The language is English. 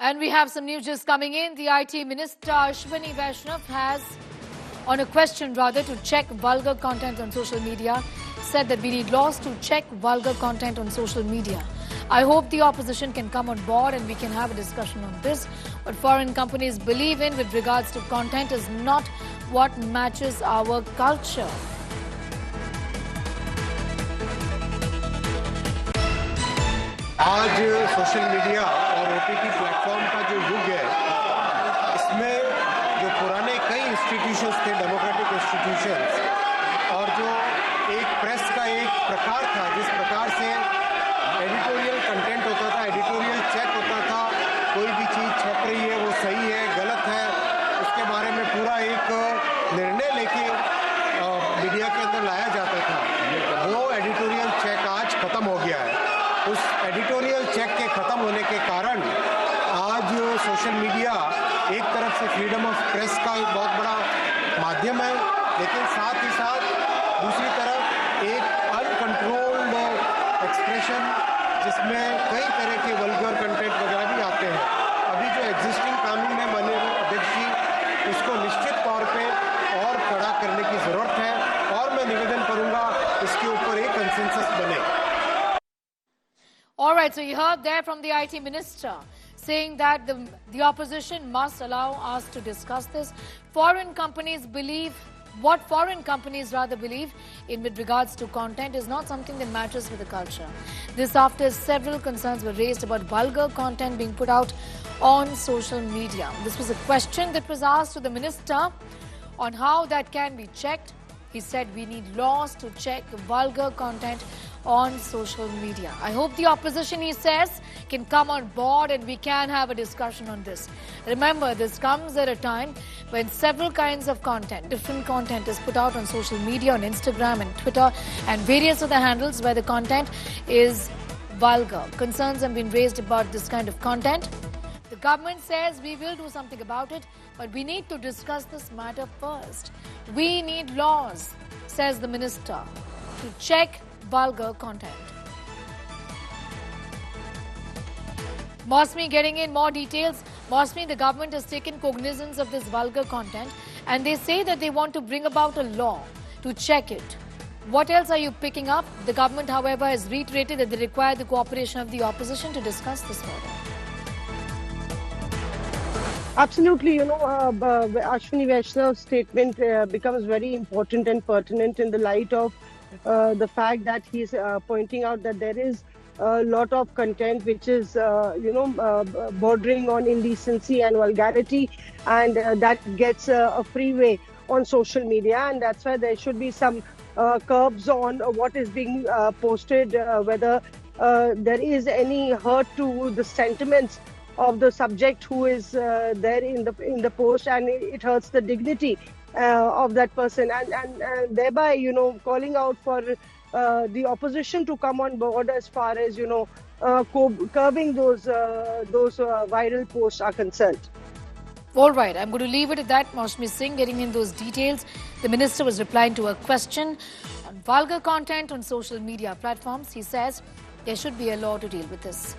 And we have some news just coming in. The IT Minister Ashwini Vaishnav has, on a question rather, to check vulgar content on social media, said that we need laws to check vulgar content on social media. I hope the opposition can come on board and we can have a discussion on this. What foreign companies believe in with regards to content is not what matches our culture. आज social media और OTT platform का जो युग है, इसमें जो पुराने कई इंस्टीट्यूशंस थे, डेमोक्रेटिक इंस्टीट्यूशंस, और जो एक प्रेस का एक प्रकार था, जिस प्रकार से एडिटोरियल कंटेंट होता था, एडिटोरियल चेक होता था, कोई भी चीज़ छप रही है वो सही है गलत है, उसके बारे में पूरा एक निर्णय लेके मीडिया के अंदर लाया जाता था, वो एडिटोरियल चेक आज खत्म हो गया है। उस एडिटोरियल चेक के ख़त्म होने के कारण आज सोशल मीडिया एक तरफ से फ्रीडम ऑफ प्रेस का एक बहुत बड़ा माध्यम है, लेकिन साथ ही साथ दूसरी तरफ एक अनकंट्रोल्ड एक्सप्रेशन जिसमें कई तरह के वल्गर कंटेंट वगैरह भी आते हैं। अभी जो एग्जिस्टिंग कानून है माननीय अध्यक्ष जी, उसको निश्चित तौर पे और कड़ा करने की ज़रूरत है और मैं निवेदन करूँगा इसके ऊपर एक कंसेंसस बने। All right, so you heard there from the IT Minister saying that the opposition must allow us to discuss this. Foreign companies believe, what foreign companies rather believe in with regards to content is not something that matches with the culture. This after several concerns were raised about vulgar content being put out on social media. This was a question that was asked to the minister on how that can be checked. He said we need laws to check vulgar content on social media. I hope the opposition, he says, can come on board and we can have a discussion on this. Remember, this comes at a time when several kinds of content, different content is put out on social media, on Instagram and Twitter and various other handles where the content is vulgar. Concerns have been raised about this kind of content. The government says we will do something about it, but we need to discuss this matter first. We need laws, says the minister, to check vulgar content. Mosmi getting in more details. Mosmi, the government has taken cognizance of this vulgar content and they say that they want to bring about a law to check it. What else are you picking up? The government, however, has reiterated that they require the cooperation of the opposition to discuss this further. Absolutely, Ashwini Vaishnav's statement becomes very important and pertinent in the light of the fact that he's pointing out that there is a lot of content which is, bordering on indecency and vulgarity, and that gets a freeway on social media, and that's why there should be some curbs on what is being posted, whether there is any hurt to the sentiments of the subject who is there in the post, and it hurts the dignity of that person, and thereby calling out for the opposition to come on board as far as curbing those viral posts are concerned. All right, I'm going to leave it at that. Mosmi Singh getting in those details. The minister was replying to a question on vulgar content on social media platforms. He says there should be a law to deal with this.